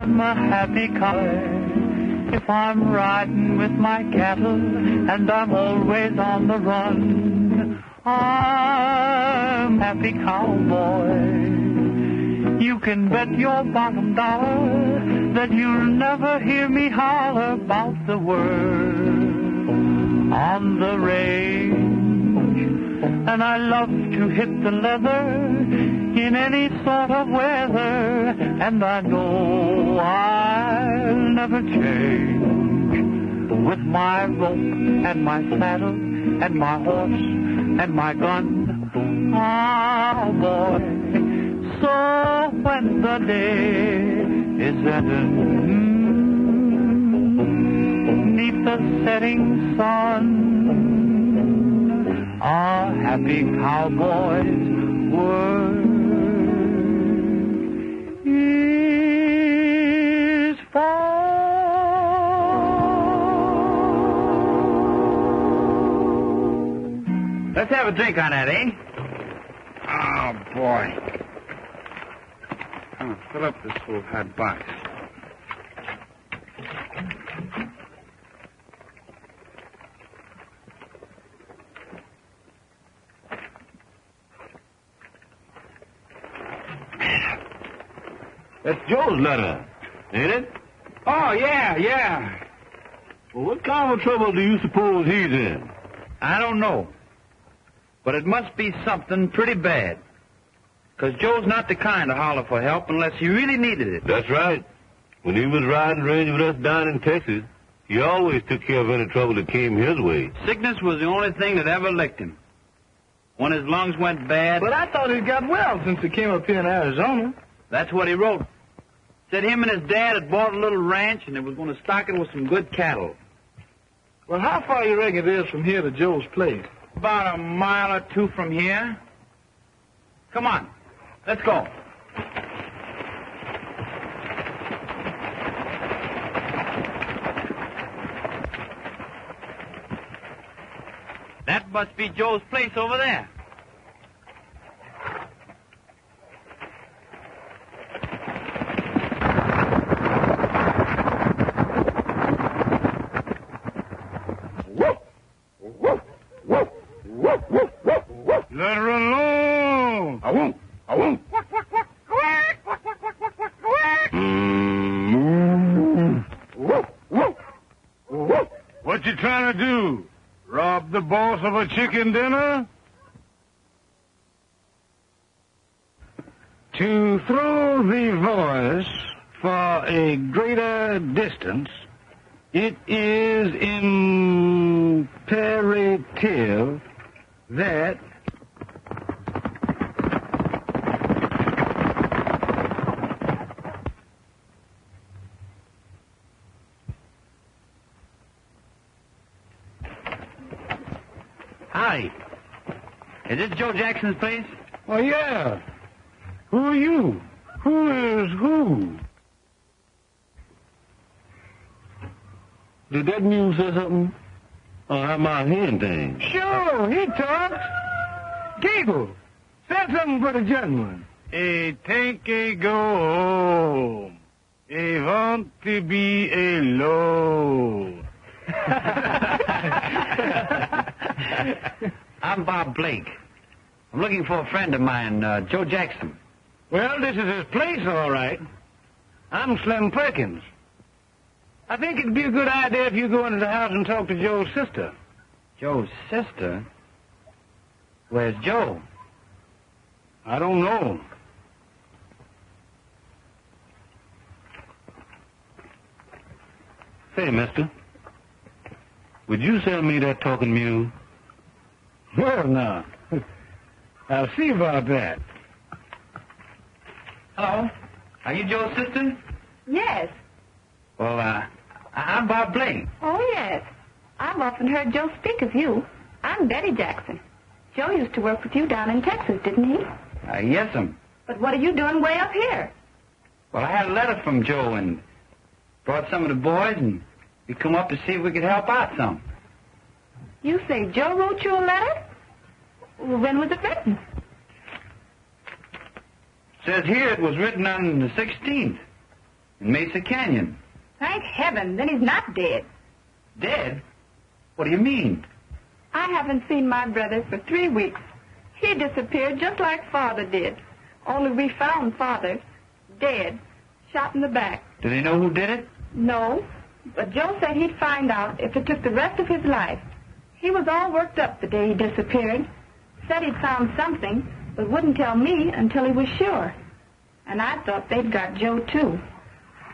I'm a happy cowboy if I'm riding with my cattle and I'm always on the run. I'm happy cowboy. You can bet your bottom dollar that you'll never hear me holler about the word on the range. And I love to hit the leather in any sort of weather, and I know I'll never change. With my rope and my saddle and my horse and my gun, oh boy. So when the day is ending, neath the setting sun, a happy cowboy's word is for. Let's have a drink on that, eh? Oh, boy. Fill up this full hot box. That's Joe's letter, ain't it? Oh, yeah. Well, what kind of trouble do you suppose he's in? I don't know. But it must be something pretty bad. Because Joe's not the kind to holler for help unless he really needed it. That's right. When he was riding range with us down in Texas, he always took care of any trouble that came his way. Sickness was the only thing that ever licked him. When his lungs went bad... But I thought he got well since he came up here in Arizona. That's what he wrote. Said him and his dad had bought a little ranch and they was going to stock it with some good cattle. Well, how far you reckon it is from here to Joe's place? About a mile or two from here. Come on, let's go. That must be Joe's place over there. Let her alone. I won't. What you trying to do? Rob the boss of a chicken dinner? To throw the voice for a greater distance, it is imperative that Howdy. Is this Joe Jackson's place? Oh, yeah. Who are you? Who is who? Did that mule say something? Oh, how my hand thing? Sure, he talks. Gable, said something for the gentleman. Think a go home. A want to be alone. I'm Bob Blake. I'm looking for a friend of mine, Joe Jackson. Well, this is his place, all right. I'm Slim Perkins. I think it'd be a good idea if you go into the house and talk to Joe's sister. Joe's sister? Where's Joe? I don't know. Say, mister, would you sell me that talking mule? Well, now, I'll see about that. Hello? Are you Joe's sister? Yes. Well, I'm Bob Blake. Oh, yes. I've often heard Joe speak of you. I'm Betty Jackson. Joe used to work with you down in Texas, didn't he? Yes'm. But what are you doing way up here? Well, I had a letter from Joe and brought some of the boys, and we come up to see if we could help out some. You say Joe wrote you a letter? Well, when was it written? Says here it was written on the 16th. in Mesa Canyon. Thank heaven, then he's not dead. Dead? What do you mean? I haven't seen my brother for 3 weeks. He disappeared just like Father did. Only we found Father dead, shot in the back. Do they know who did it? No, but Joe said he'd find out if it took the rest of his life. He was all worked up the day he disappeared. Said he'd found something, but wouldn't tell me until he was sure. And I thought they'd got Joe, too.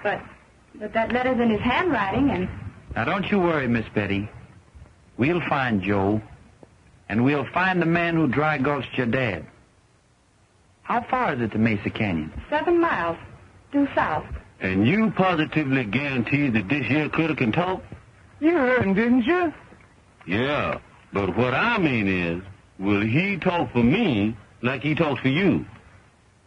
But that letter's in his handwriting, and... Now, don't you worry, Miss Betty. We'll find Joe, and we'll find the man who dry gulched your dad. How far is it to Mesa Canyon? 7 miles, due south. And you positively guarantee that this here critter can talk? You heard him, didn't you? Yeah, but what I mean is, will he talk for me like he talks for you?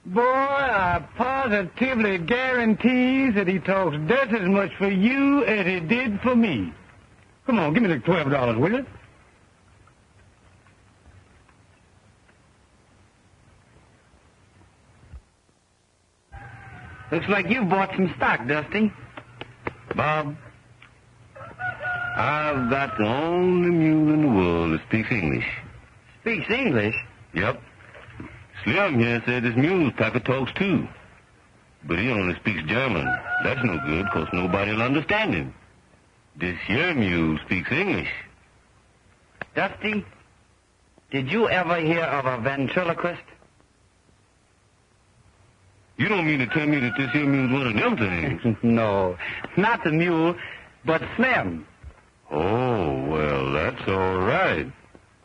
Boy, I positively guarantee that he talks just as much for you as he did for me. Come on, give me the $12, will you? Looks like you bought some stock, Dusty. Bob, I've got the only mule in the world that speaks English. Speaks English? Yep. Slim here said this mule's packer talks too. But he only speaks German. That's no good, 'cause nobody'll understand him. This here mule speaks English. Dusty, did you ever hear of a ventriloquist? You don't mean to tell me that this here mule's one of them things? No, not the mule, but Slim. Oh, well, that's all right.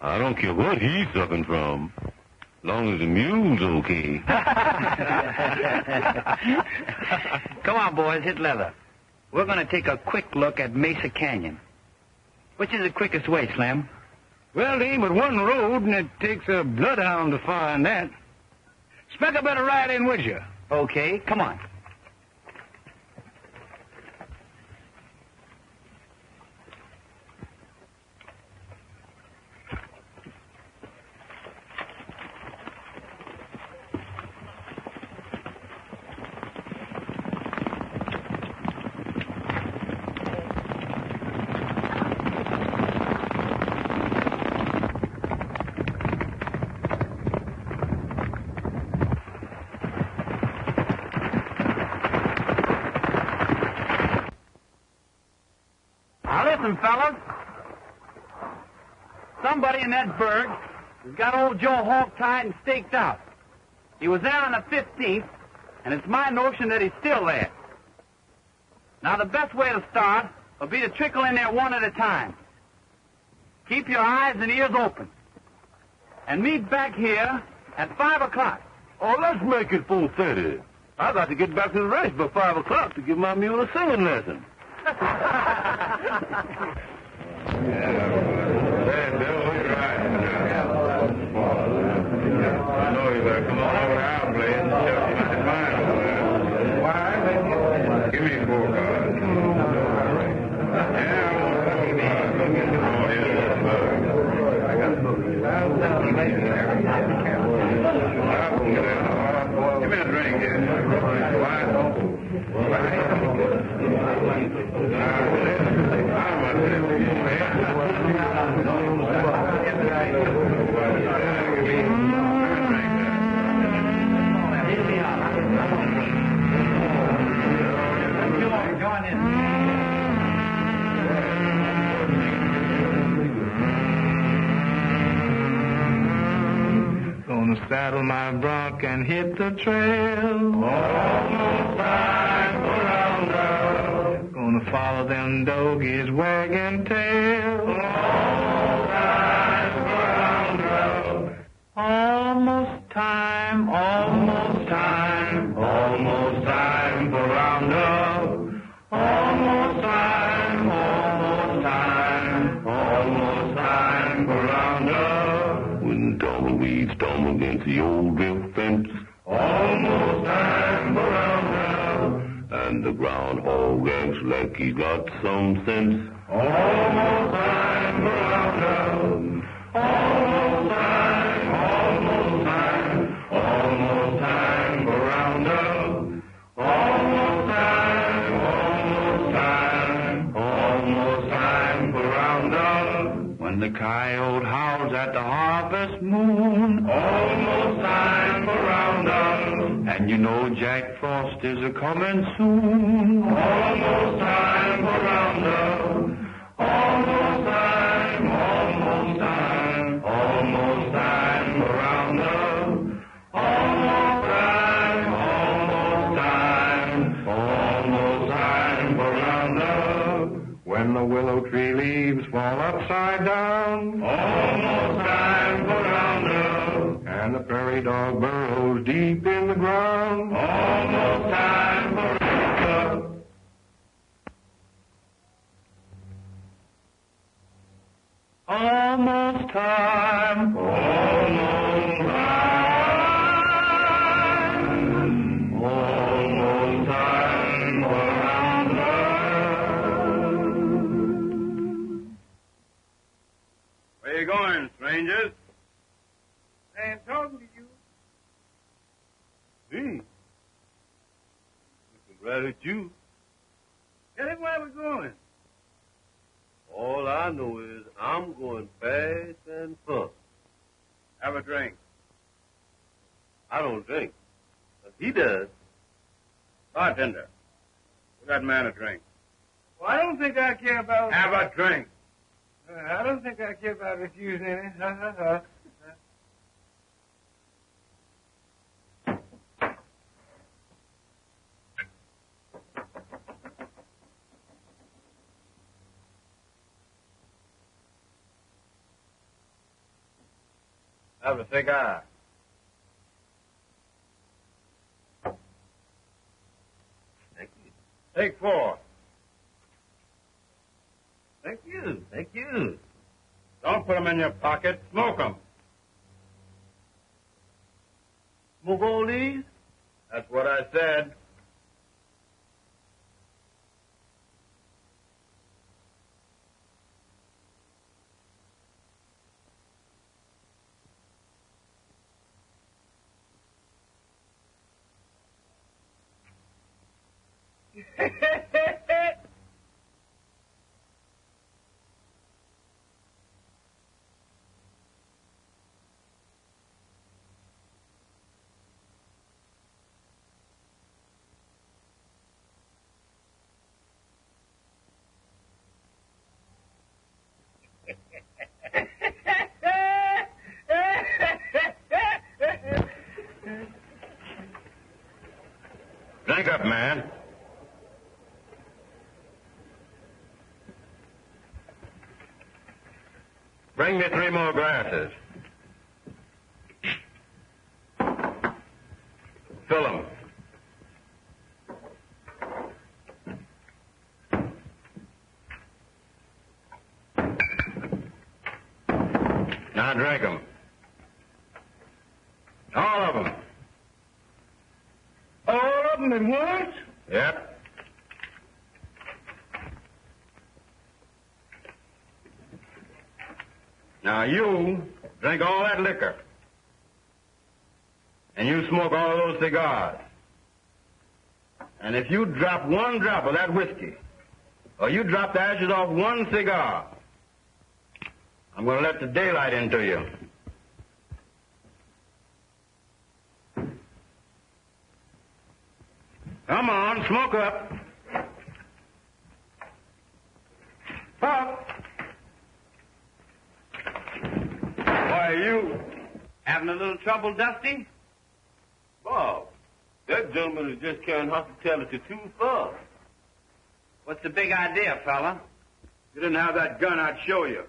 I don't care what he's sucking from, long as the mule's okay. Come on, boys, hit leather. We're going to take a quick look at Mesa Canyon. Which is the quickest way, Slim? Well, there ain't but one road, and it takes a bloodhound to find that. Speck, I better ride in with you. Okay, come on. Listen, fellas. Somebody in that burg has got old Joe hog-tied and staked out. He was there on the 15th, and it's my notion that he's still there. Now, the best way to start will be to trickle in there one at a time. Keep your eyes and ears open. And meet back here at 5 o'clock. Oh, let's make it 4:30. I got to get back to the race by 5 o'clock to give my mule a singing lesson. I know you better come on over to our place and shut my mind over there. Why? Give me 4 cards. Yeah, I want 4 cards. Oh, yeah, that's better. I got give me a drink here. Gonna saddle my bronc and hit the trail. Almost time for roundup. Gonna follow them doggies wagging tail. Almost time for roundup. Almost time, almost time, Almost time for roundup. almost time, almost time. Almost time for roundup. When tumbleweeds tumble against the old brick fence. Almost time for roundup. And the groundhog acts like he got some sense. Almost time for roundup. Almost time, almost time, almost time for roundup. Almost time. the coyote howls at the harvest moon. Almost time for roundup. And you know Jack Frost is a-comin' soon. Almost time for roundup. Almost time, almost time. Almost time for roundup. Almost time, almost time. Almost time for roundup. When the willow tree leaves fall upside down. Almost time for roundup. And the prairie dog burrows deep in the ground. Almost time for roundup. Almost time. Almost time. Almost time for roundup. Where you going, strangers? I'm talking to you. Me? Looking right at you. Tell him where we're going. All I know is I'm going fast and fun. Have a drink. I don't drink. But he does. Bartender, give that man a drink. Well, I don't think I care about... Have a drink. I don't think I care about refusing any. Ha, ha, ha. Have a cigar. Thank you. Take 4. Thank you. Thank you. Don't put them in your pocket. Smoke them. Smoke all these? That's what I said. Drink up, man. Bring me 3 more glasses. Fill them. Now drink them. All of them. All of them at once? Yep. Now you drink all that liquor. And you smoke all of those cigars. And if you drop 1 drop of that whiskey, or you drop the ashes off 1 cigar, I'm going to let the daylight into you. Come on, smoke up. Pop. Why, you having a little trouble, Dusty? Bob, that gentleman is just carrying hospitality too far. What's the big idea, fella? If you didn't have that gun, I'd show you.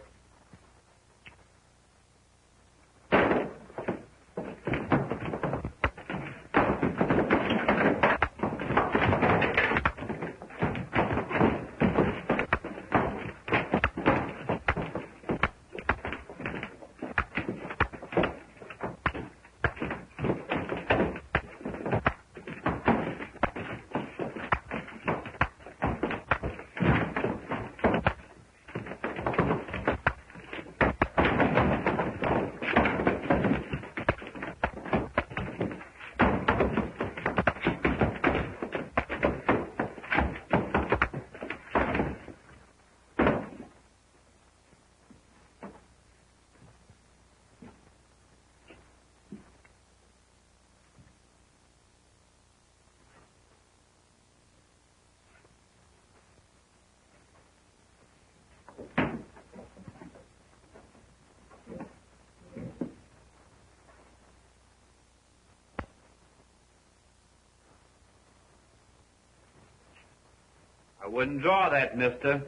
wouldn't draw that, mister.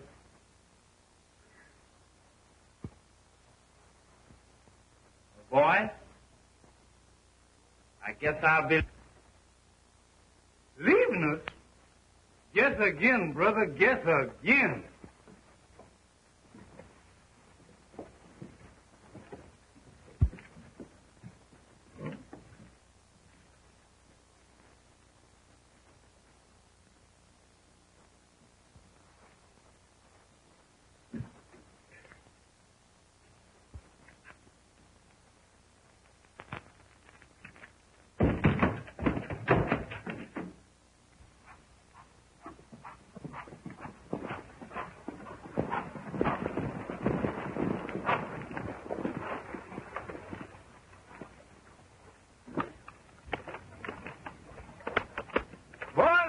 Boy, I guess I'll be... Leaving us? Guess again, brother, guess again.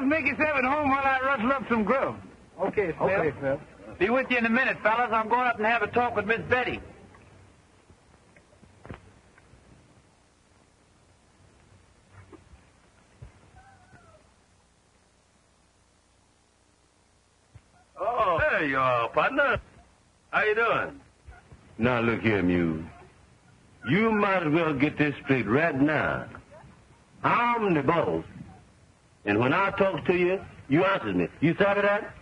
Make yourself at home while I rustle up some grub. Okay, Phil. Okay, Phil. Be with you in a minute, fellas. I'm going up and have a talk with Miss Betty. Oh, there you are, partner. How you doing? Now, look here, Muse. You might as well get this straight right now. I'm the boss. And when I talk to you, you answer me. You sabi that?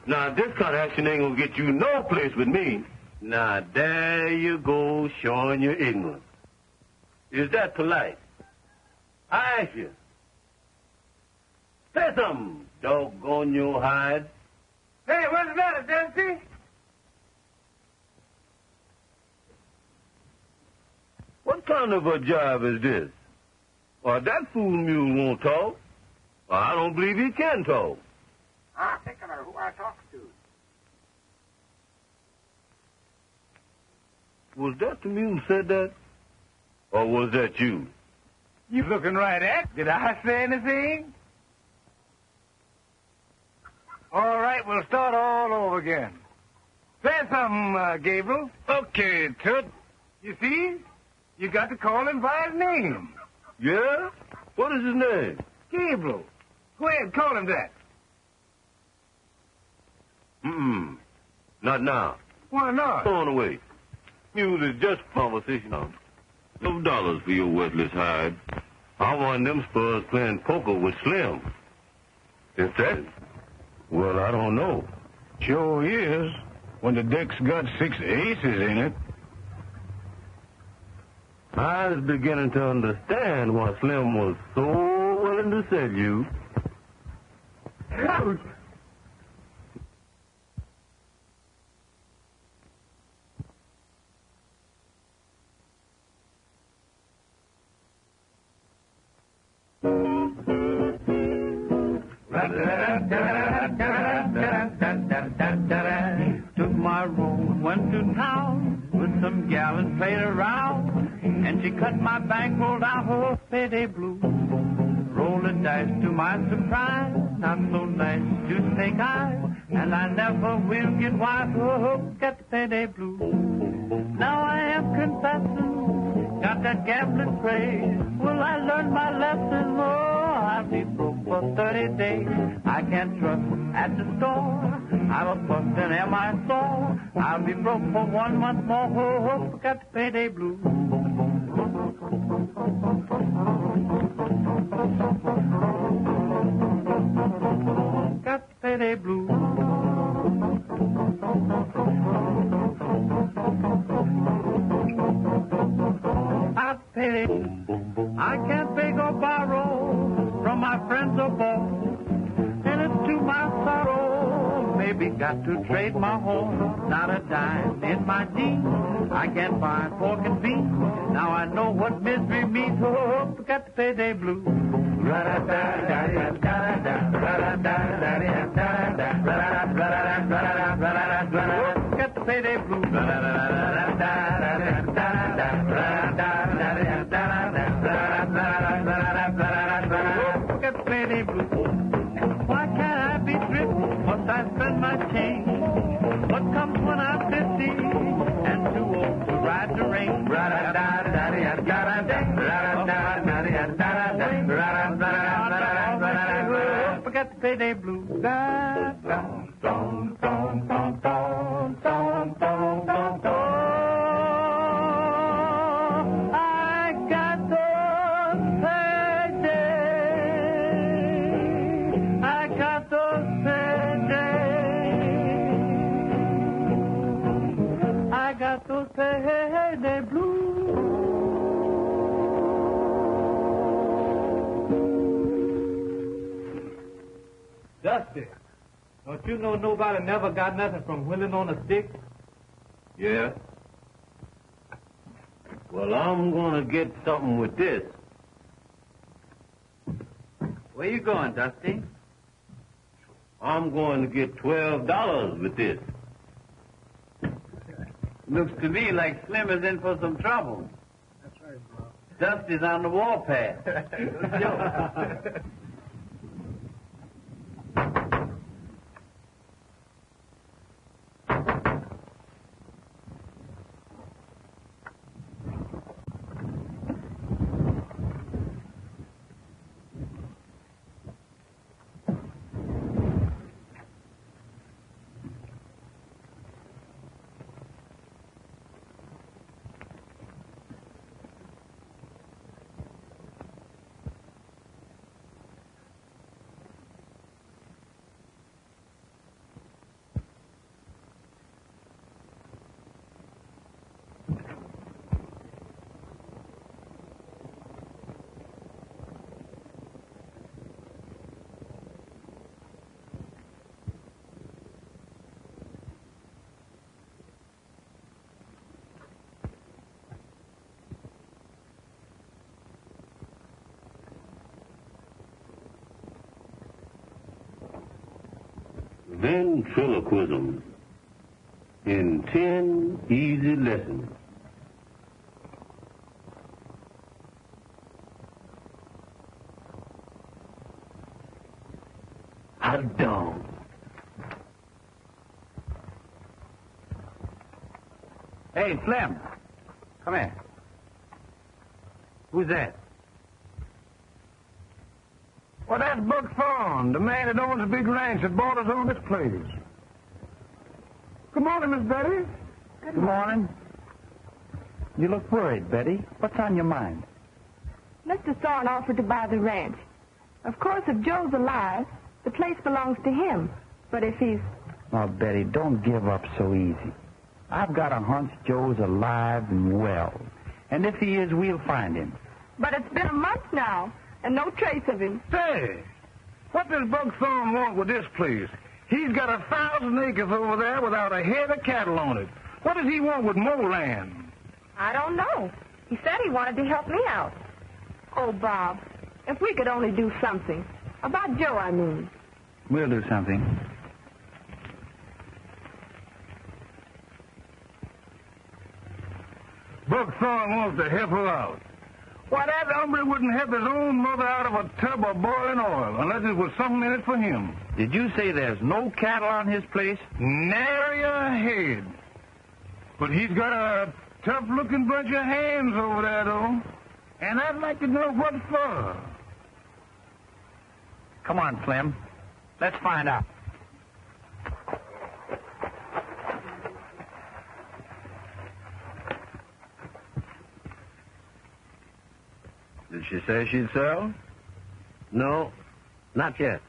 Now, this kind of action ain't gonna get you no place with me. Now, there you go, showing your ignorance. Is that polite? I ask you. Say something, doggone your hide. Hey, what's the matter, Jeffries? What kind of a job is this? Well, that fool mule won't talk. Well, I don't believe he can talk. I think I know who I talked to. Was that the mule said that? Or was that you? You looking right at? Did I say anything? All right, we'll start all over again. Say something, Gabriel. Okay, Toots. You see? You got to call him by his name. Yeah? What is his name? Gabriel. Go ahead, call him that. Not now. Why not? Go on away. Mule is just conversation on. No dollars for your worthless hide. I won them spurs playing poker with Slim. Is that? Well, I don't know. Sure is, when the deck's got 6 aces in it. I was beginning to understand why Slim was so willing to sell you. Took my road, went to town with some gal and played around, and she cut my bankroll down her payday blue. Rolling dice to my surprise, not so nice to take eyes, and I never will get wise. Oh, get the payday blue. Now I am confessing, got that gambling craze. Will I learn my lesson? Oh, I'll be broke for 30 days. I can't trust at the store. I'm a bust and am I sore? I'll be broke for 1 month more. Oh, got the payday blue. Got the payday blue. I pay. I can't beg or borrow from my friends or boss, and it's to my sorrow. Maybe got to trade my horse. Not a dime in my jeans. I can't buy pork and beans. Now I know what misery means. Oh, got the payday blue. Got the payday blue. Got the payday blue. Why can't I be thrifty? Must I spend my change? What comes when I'm 50 and too old to ride the range? Forget payday blues. Da, dum, dum, dum, dum, dum, dum, dum, dum, dum. I got those paydays. I got those paydays. I got those payday blues. Dusty, don't you know nobody never got nothing from whittling on a stick? Yeah? Well, I'm gonna get something with this. Where you going, Dusty? I'm going to get $12 with this. Looks to me like Slim is in for some trouble. That's right, bro. Dusty's on the warpath. Ventriloquism in 10 easy lessons. Hardin. Hey, Slim. Come here. Who's that? Well, that's Buck Thorne, the man that owns the big ranch that bought us on this place. Good morning, Miss Betty. Good morning. You look worried, Betty. What's on your mind? Mr. Thorne offered to buy the ranch. Of course, if Joe's alive, the place belongs to him. But if he's... Oh, Betty, don't give up so easy. I've got a hunch Joe's alive and well. And if he is, we'll find him. But it's been a month now, and no trace of him. Say, what does Buck Thorne want with this place? He's got 1,000 acres over there without a head of cattle on it. What does he want with more land? I don't know. He said he wanted to help me out. Oh, Bob, if we could only do something. About Joe, I mean. We'll do something. Buck Thorne wants to help her out. Why, that hombre wouldn't help his own mother out of a tub of boiling oil unless it was something in it for him. Did you say there's no cattle on his place? Nary a head. But he's got a tough-looking bunch of hands over there, though. And I'd like to know what for. Come on, Slim. Let's find out. Did she say she'd sell? No, not yet.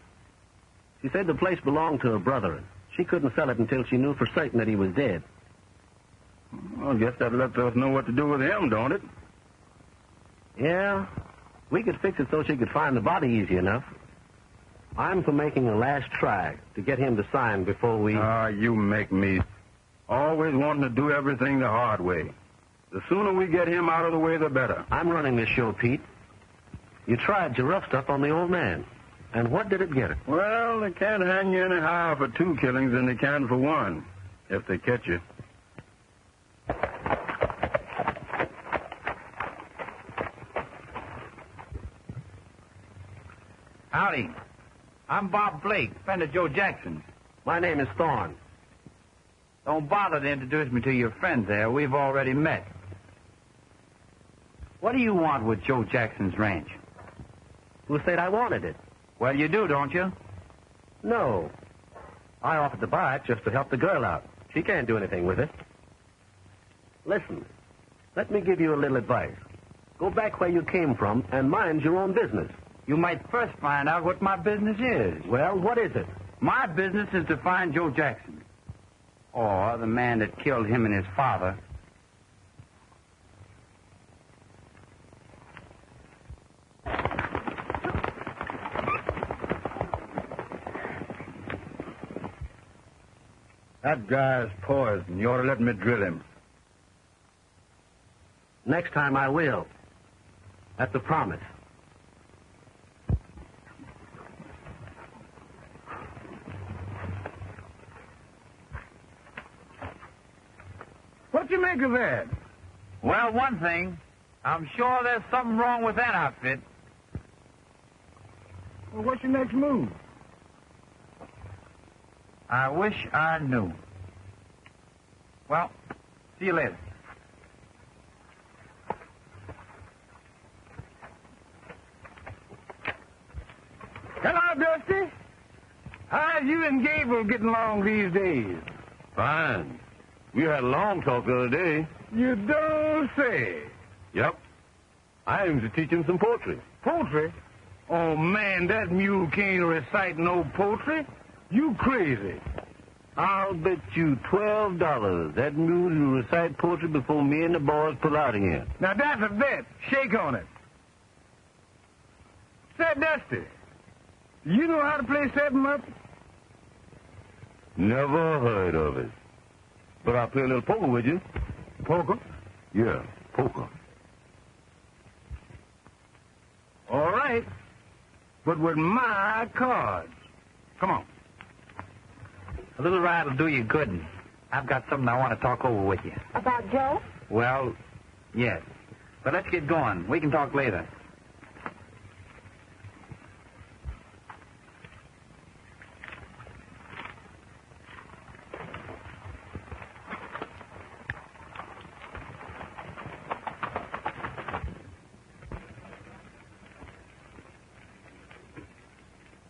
She said the place belonged to her brother, and she couldn't sell it until she knew for certain that he was dead. Well, I guess that lets us know what to do with him, don't it? Yeah, we could fix it so she could find the body easy enough. I'm for making a last try to get him to sign before we... Ah, you make me. Always wanting to do everything the hard way. The sooner we get him out of the way, the better. I'm running this show, Pete. You tried your rough stuff on the old man. And what did it get her? Well, they can't hang you any higher for 2 killings than they can for 1, if they catch you. Howdy. I'm Bob Blake, friend of Joe Jackson's. My name is Thorne. Don't bother to introduce me to your friends there. We've already met. What do you want with Joe Jackson's ranch? Who said I wanted it? Well, you do, don't you? No. I offered to buy it just to help the girl out. She can't do anything with it. Listen, let me give you a little advice. Go back where you came from and mind your own business. You might first find out what my business is. Well, what is it? My business is to find Joe Jackson. Or the man that killed him and his father. That guy's poison. You ought to let me drill him. Next time I will. That's a promise. What you make of that? Well, one thing, I'm sure there's something wrong with that outfit. Well, what's your next move? I wish I knew. Well, see you later. Hello, Dusty. How's you and Gable getting along these days? Fine. We had a long talk the other day. You don't say. Yep. I aims to teach him some poetry. Poetry? Oh, man, that mule can't recite no poetry. You crazy. I'll bet you $12 that mule will recite poetry before me and the boys pull out again. Now, that's a bet. Shake on it. Say, Dusty, you know how to play 7-up? Never heard of it. But I'll play a little poker with you. Poker? Yeah, poker. All right. But with my cards. Come on. A little ride will do you good, and I've got something I want to talk over with you. About Joe? Well, yes. But let's get going. We can talk later.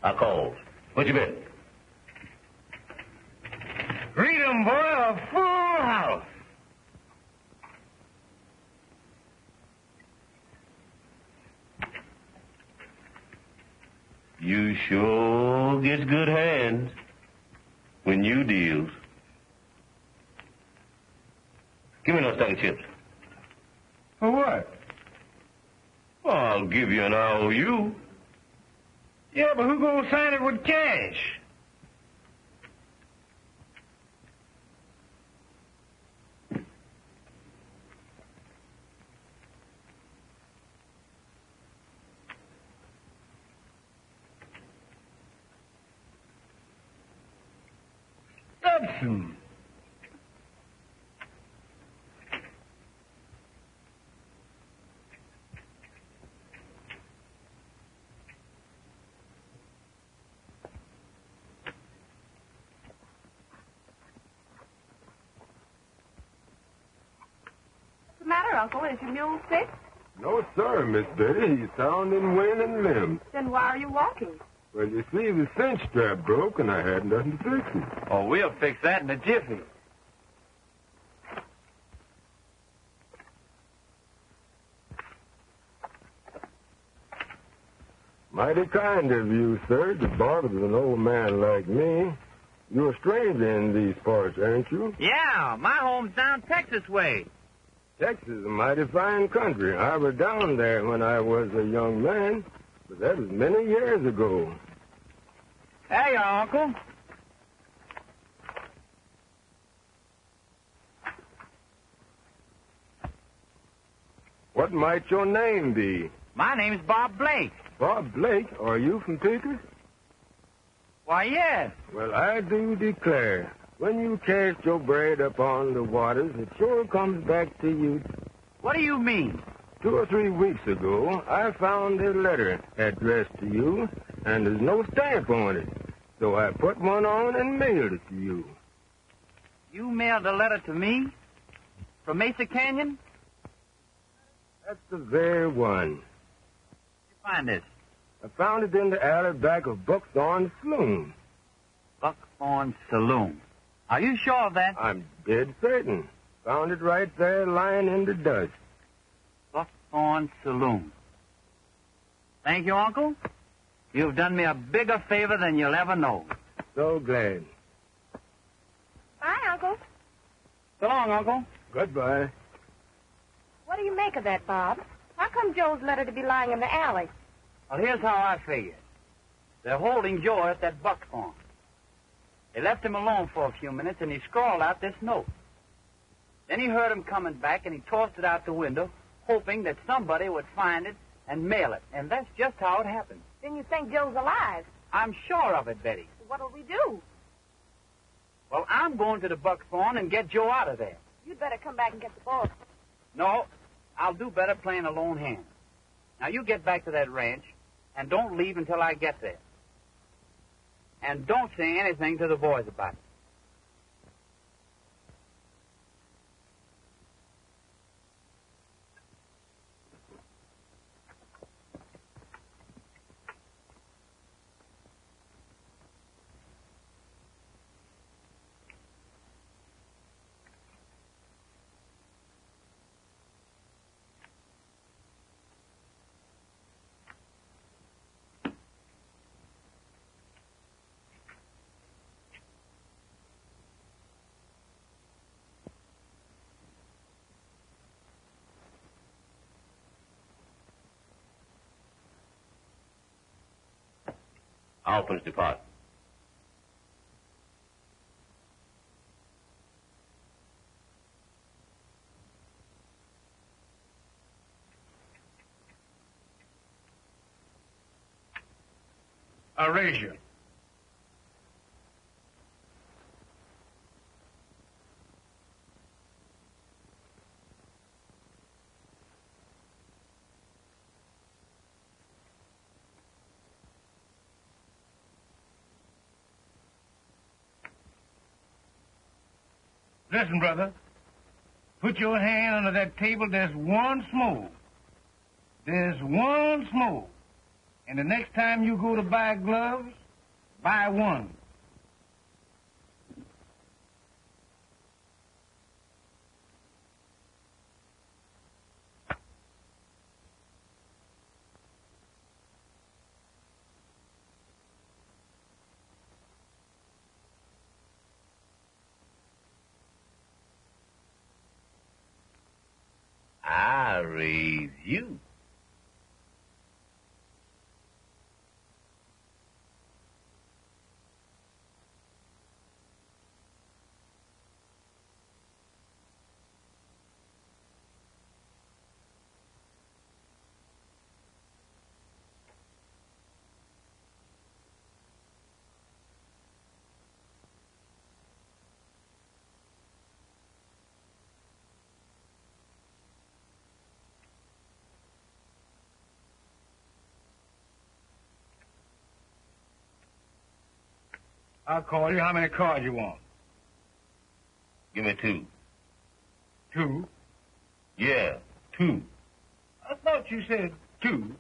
I called. What you bet? Read 'em, boy, a full house. You sure gets good hands when you deals. Give me those stack of chips. For what? Well, I'll give you an IOU. Yeah, but who gonna sign it with cash? Hudson. What's the matter, Uncle? Is your mule sick? No, sir, Miss Betty. He's sound in wind and limb. Then why are you walking? Well, you see, the cinch strap broke, and I had nothing to fix it. Oh, we'll fix that in a jiffy. Mighty kind of you, sir, to bother with an old man like me. You're a stranger in these parts, aren't you? Yeah, my home's down Texas way. Texas is a mighty fine country. I was down there when I was a young man, but that was many years ago. Hey, Uncle. What might your name be? My name's Bob Blake. Bob Blake? Are you from Perkins? Why, yes. Well, I do declare, when you cast your braid upon the waters, it sure comes back to you. What do you mean? 2 or 3 weeks ago, I found a letter addressed to you, and there's no stamp on it. So I put one on and mailed it to you. You mailed a letter to me? From Mesa Canyon? That's the very one. Where'd you find this? I found it in the alley back of Buckthorne's saloon. Buckhorn Saloon. Are you sure of that? I'm dead certain. Found it right there lying in the dust. Buckhorn Saloon. Thank you, Uncle. You've done me a bigger favor than you'll ever know. So glad. Bye, Uncle. So long, Uncle. Goodbye. What do you make of that, Bob? How come Joe's letter to be lying in the alley? Well, here's how I figure. They're holding Joe at that buck farm. They left him alone for a few minutes, and he scrawled out this note. Then he heard him coming back, and he tossed it out the window, hoping that somebody would find it and mail it. And that's just how it happened. Then you think Joe's alive. I'm sure of it, Betty. What'll we do? Well, I'm going to the buck farm and get Joe out of there. You'd better come back and get the boy. No, I'll do better playing a lone hand. Now, you get back to that ranch, and don't leave until I get there. And don't say anything to the boys about it. I'll finish the pot. Erasure. Listen, brother. Put your hand under that table. There's one smoke. There's one smoke. And the next time you go to buy gloves, buy one. I raise you. I'll call you. How many cards you want? Give me 2. 2? Yeah, 2. I thought you said 2.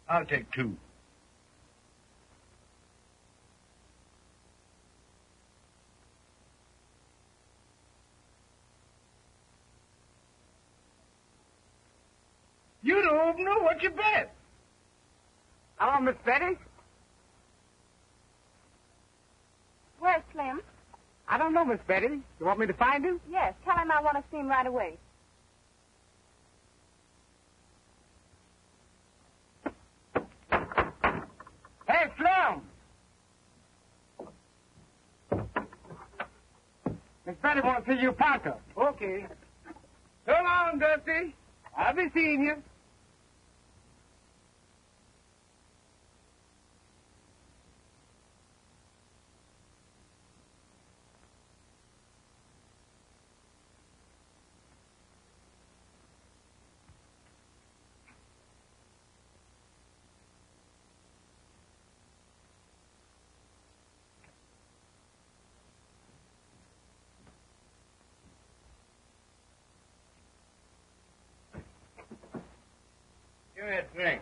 I'll take 2. You the opener. What you bet? Hello, Miss Betty? Where's Slim? I don't know, Miss Betty. You want me to find him? Yes, tell him I want to see him right away. Hey, Slim! Miss Betty wants to see you, Parker. Okay. So long, Dusty. I'll be seeing you. Give me a drink.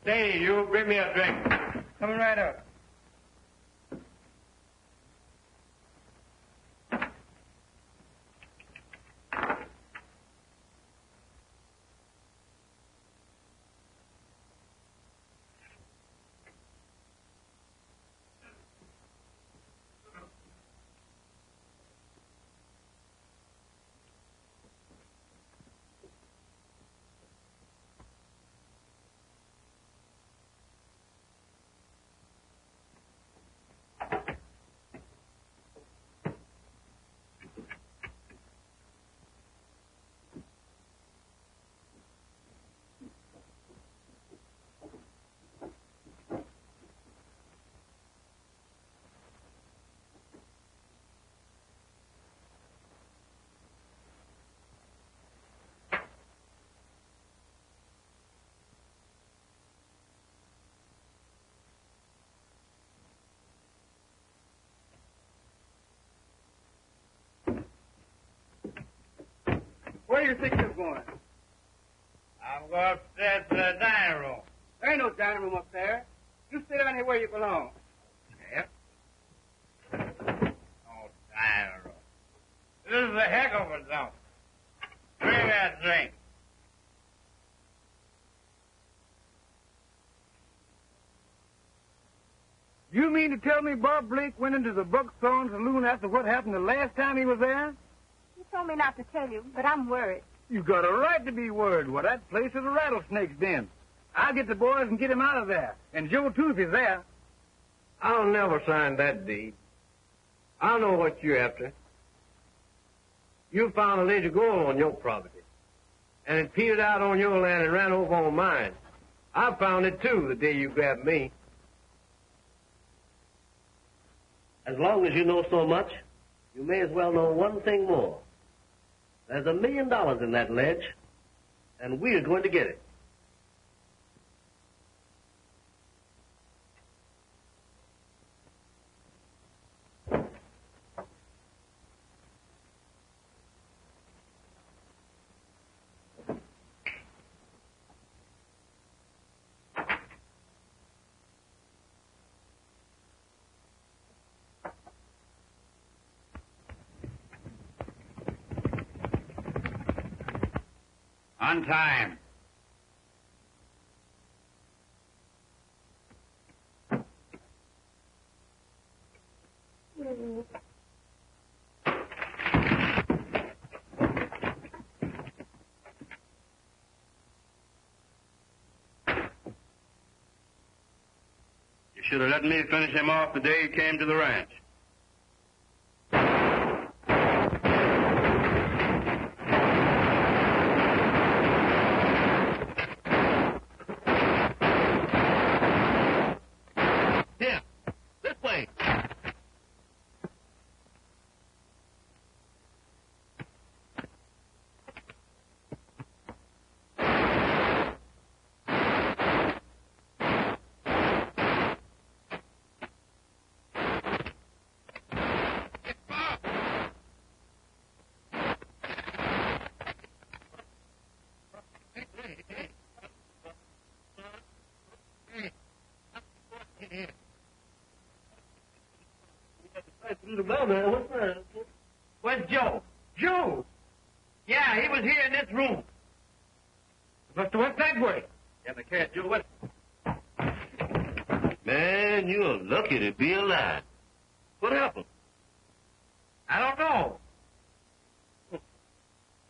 Say, you bring me a drink. Coming right up. Where do you think you're going? I'm going upstairs to the dining room. There ain't no dining room up there. You sit down here where you belong. Yep. Oh, dining room. This is a heck of a dump. Bring that drink. You mean to tell me Bob Blake went into the Buck Thorne saloon after what happened the last time he was there? You told me not to tell you, but I'm worried. You got a right to be worried. Well, that place is a rattlesnake's den. I'll get the boys and get him out of there. And Joe, too, if he's there. I'll never sign that deed. I know what you're after. You found a ledge of gold on your property. And it petered out on your land and ran over on mine. I found it, too, the day you grabbed me. As long as you know so much, you may as well know one thing more. There's $1 million in that ledge, and we're going to get it. On time. You should have let me finish him off the day he came to the ranch. Where's Joe? Joe? Yeah, he was here in this room. Must have went that way. Yeah, they can't do it. Man, you're lucky to be alive. What happened? I don't know.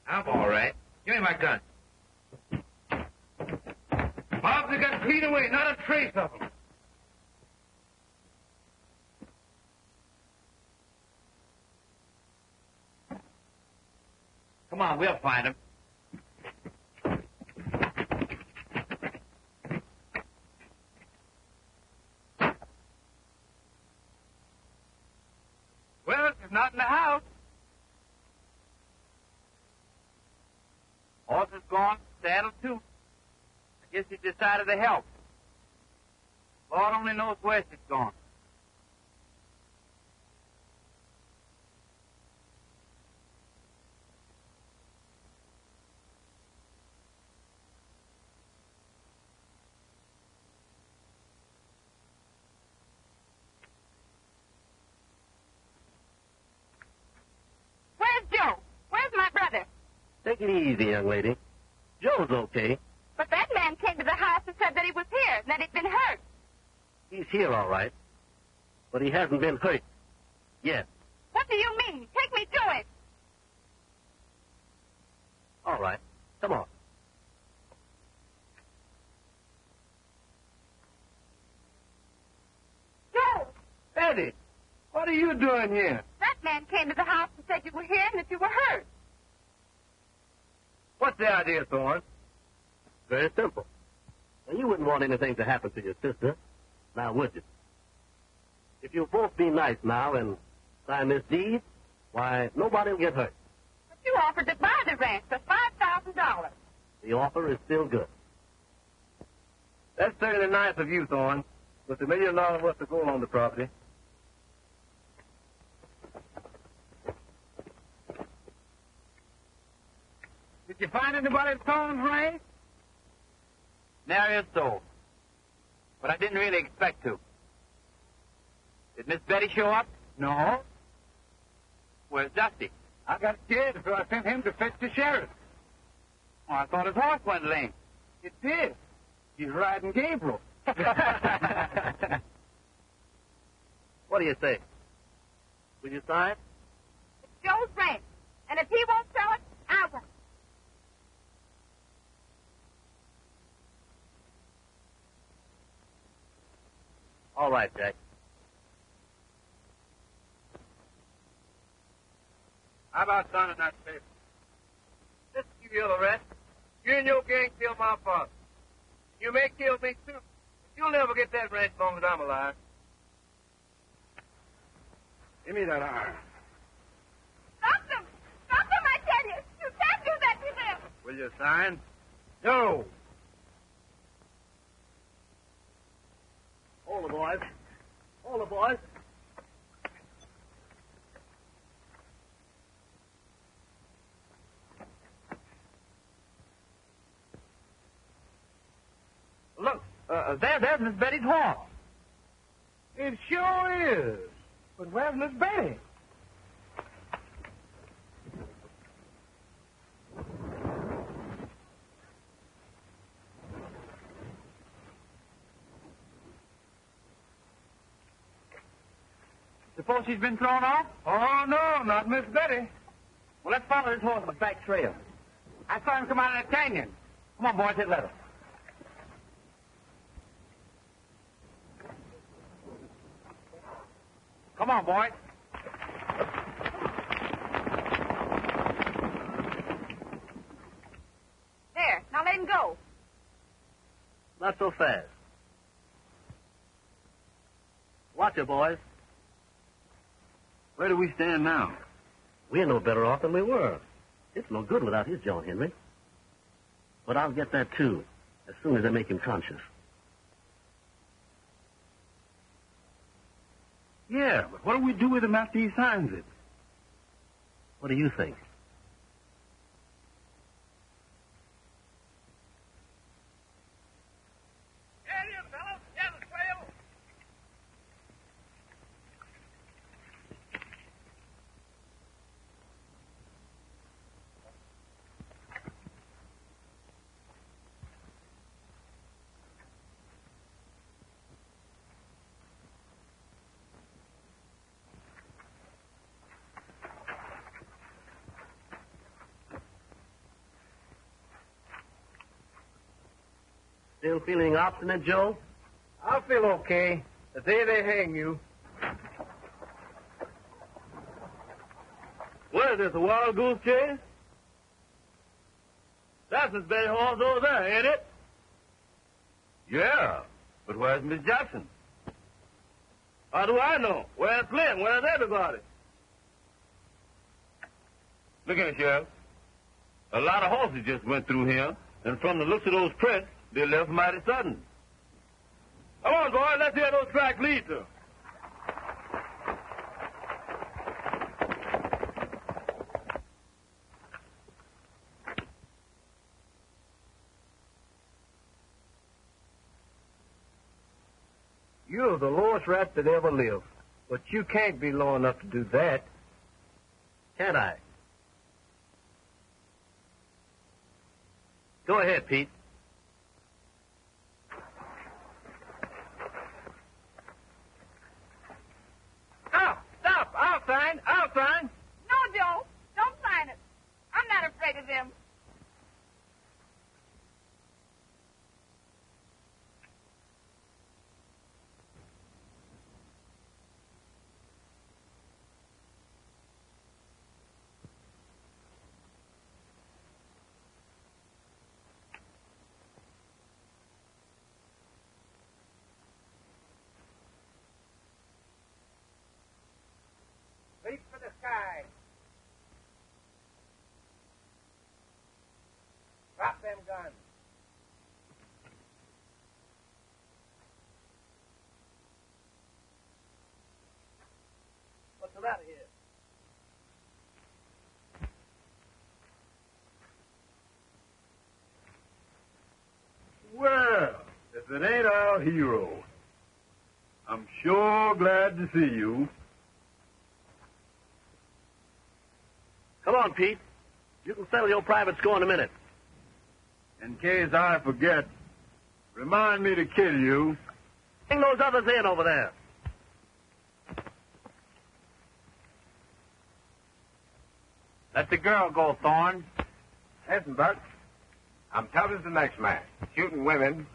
I'm all right. Give me my gun. Bob's got clean away, not a trace of him. Come on, we'll find him. Well, he's not in the house. Horse is gone, saddle too. I guess he decided decided to help. Lord only knows where she's gone. Where's Joe? Where's my brother? Take it easy, young lady. Joe's okay. But that man came to the house and said that he was here, that he'd been hurt. He's here, all right. But he hasn't been hurt yet. What do you mean? Take me to it. All right. Come on. Joe! Eddie, what are you doing here? That man came to the house and said you were here and that you were hurt. What's the idea, Thorne? Very simple. Now, you wouldn't want anything to happen to your sister, now would you? If you'll both be nice now and sign this deed, why, nobody will get hurt. But you offered to buy the ranch for $5,000. The offer is still good. That's certainly nice of you, Thorne. With $1 million worth of gold on the property. Did you find anybody at Thorne's ranch? Nary a soul. But I didn't really expect to. Did Miss Betty show up? No. Where's Dusty? I got scared, so I sent him to fetch the sheriff. Oh, I thought his horse went lame. It did. He's riding Gabriel. What do you say? Will you sign? It's Joe's ranch. And if he won't sell it, I won't. All right, Jack. How about signing that paper? Just to give you the rest. You and your gang killed my father. You may kill me, too. But you'll never get that ranch as long as I'm alive. Give me that iron. Stop them! Stop them, I tell you! You can't do that to them! Will you sign? No. Hold the boys. Hold the boys. Look, there's Miss Betty's horse. It sure is. But where's Miss Betty? Suppose she's been thrown off? Oh, no, not Miss Betty. Well, let's follow this horse's back trail. I saw him come out of the canyon. Come on, boys, hit leather. Come on, boys. There, now let him go. Not so fast. Watch it, boys. Where do we stand now? We're no better off than we were. It's no good without his John Henry. But I'll get that, too, as soon as I make him conscious. Yeah, but what do we do with him after he signs it? What do you think? Still feeling obstinate, Joe? I'll feel okay the day they hang you. What is this, a wild goose chase? That's Miss Betty horse over there, ain't it? Yeah, but where's Miss Jackson? How do I know? Where's Flynn? Where's everybody? Look here, Sheriff. A lot of horses just went through here, and from the looks of those prints, They left mighty sudden. Come on, boys, let's hear those tracks lead to. You're the lowest rat that ever lived. But you can't be low enough to do that. Can't I? Go ahead, Pete. Stop! I'll sign. No, Joe. Don't sign it. I'm not afraid of them. Reach for the sky. Drop them guns. What's the matter here? Well, if it ain't our hero, I'm sure glad to see you. Come on, Pete. You can settle your private score in a minute. In case I forget, remind me to kill you. Bring those others in over there. Let the girl go, Thorne. Listen, Buck. I'm tough as the next man. Shooting women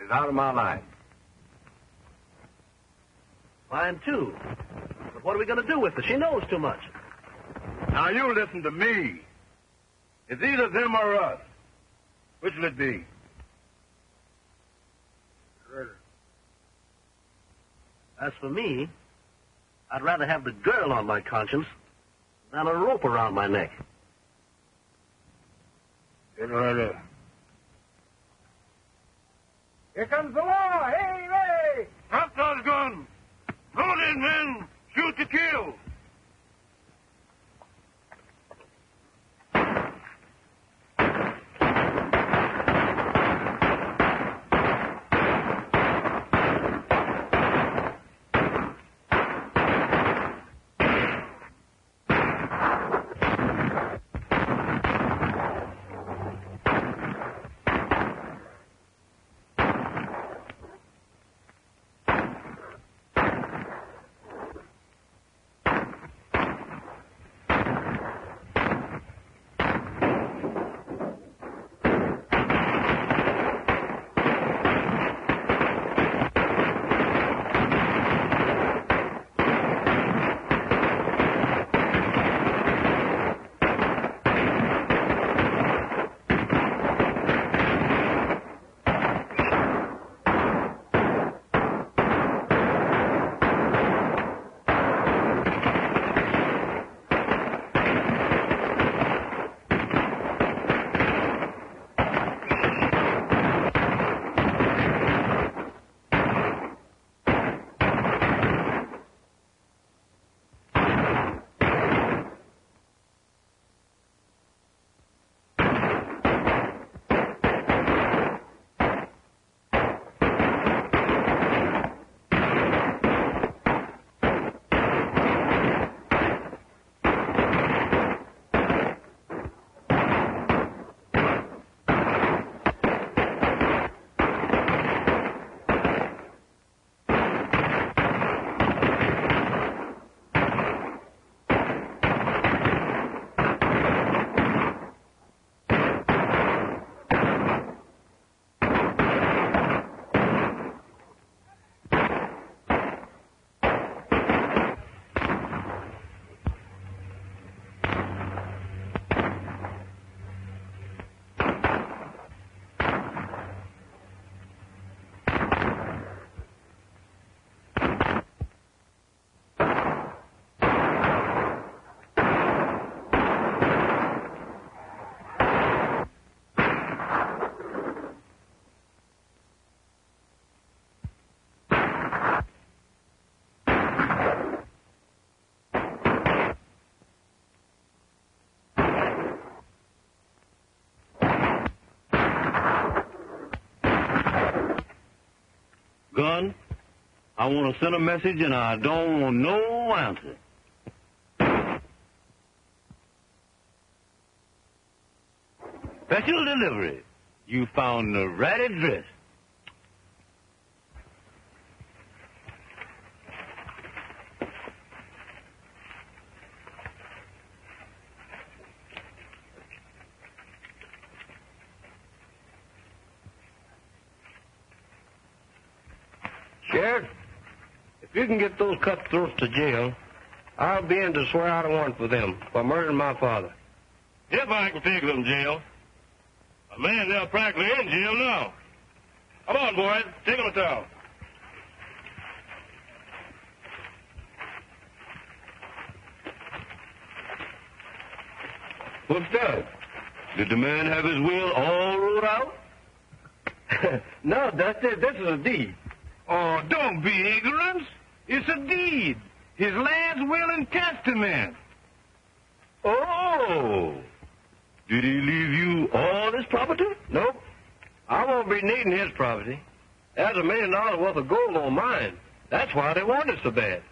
is out of my line. Mine, too. But what are we going to do with her? She knows too much. Now, you listen to me. It's either them or us. Which will it be? As for me, I'd rather have the girl on my conscience than a rope around my neck. Get ready. Here comes the law. Hey, hey! Drop those guns. Hold in, men. Shoot to kill. gun. I want to send a message, and I don't want no answer. Special delivery. You found the right address. Sheriff, if you can get those cutthroats to jail, I'll be in to swear out a warrant for them for murdering my father. If I can take them to jail. A man, they're practically in jail now. Come on, boys. Take them to town. What's that? Did the man have his will all wrote out? No, Dusty, this is a deed. Oh, don't be ignorant. It's a deed. His last will and testament. Oh. Did he leave you all his property? Nope. I won't be needing his property. There's $1 million worth of gold on mine. That's why they want it so bad.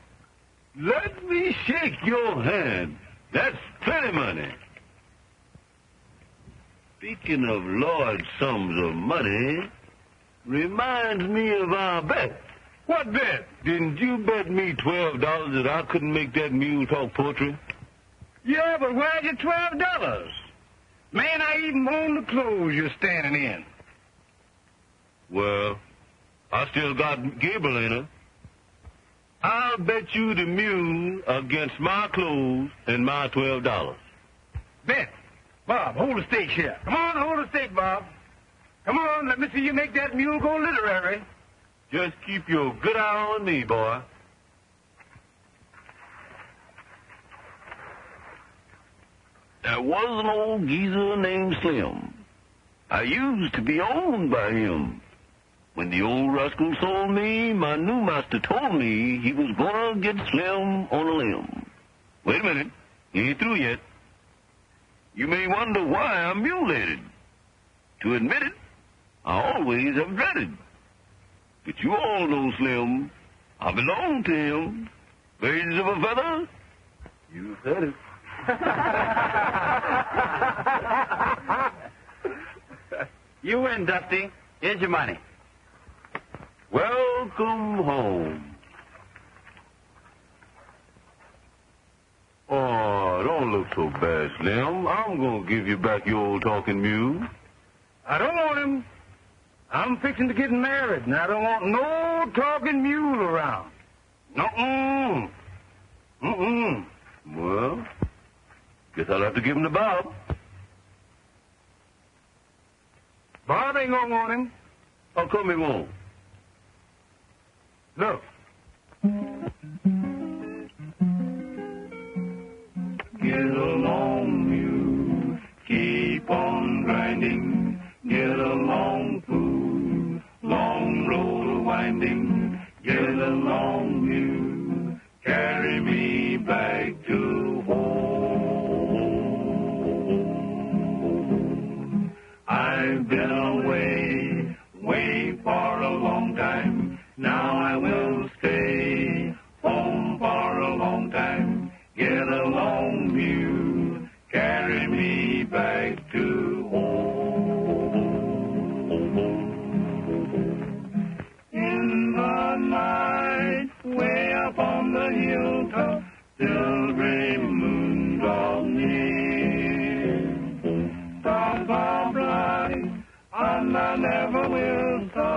Let me shake your hand. That's plenty money. Speaking of large sums of money, reminds me of our bet. What bet? Didn't you bet me $12 that I couldn't make that mule talk poetry? Yeah, but where's your $12? Man, I even own the clothes you're standing in. Well, I still got Gable in her. I'll bet you the mule against my clothes and my $12. Bet. Bob, hold the stake here. Come on, hold the stake, Bob. Come on, let me see you make that mule go literary. Just keep your good eye on me, boy. There was an old geezer named Slim. I used to be owned by him. When the old rascal sold me, my new master told me he was gonna get Slim on a limb. Wait a minute. He ain't through yet. You may wonder why I'm mule-headed. To admit it, I always have dreaded. But you all know Slim. I belong to him. Birds of a feather, you said it. You win, Dusty. Here's your money. Welcome home. Oh, don't look so bad, Slim. I'm going to give you back your old talking mule. I don't want him. I'm fixing to get married, and I don't want no talking mule around. Mm-mm. Mm-mm. Well, guess I'll have to give him to Bob. Bob ain't gonna want him. How come he won't? Look. Get along, mule. Keep on grinding. Get along, fool. Long road winding. Get along, mule. Carry me back to home. I've been away, way for a long time. Now I will stay home for a long time. Get along, mule. Carry me back to home. In the night, way up on the hilltop, still gray moon draws near. Stars are bright, and I never will stop.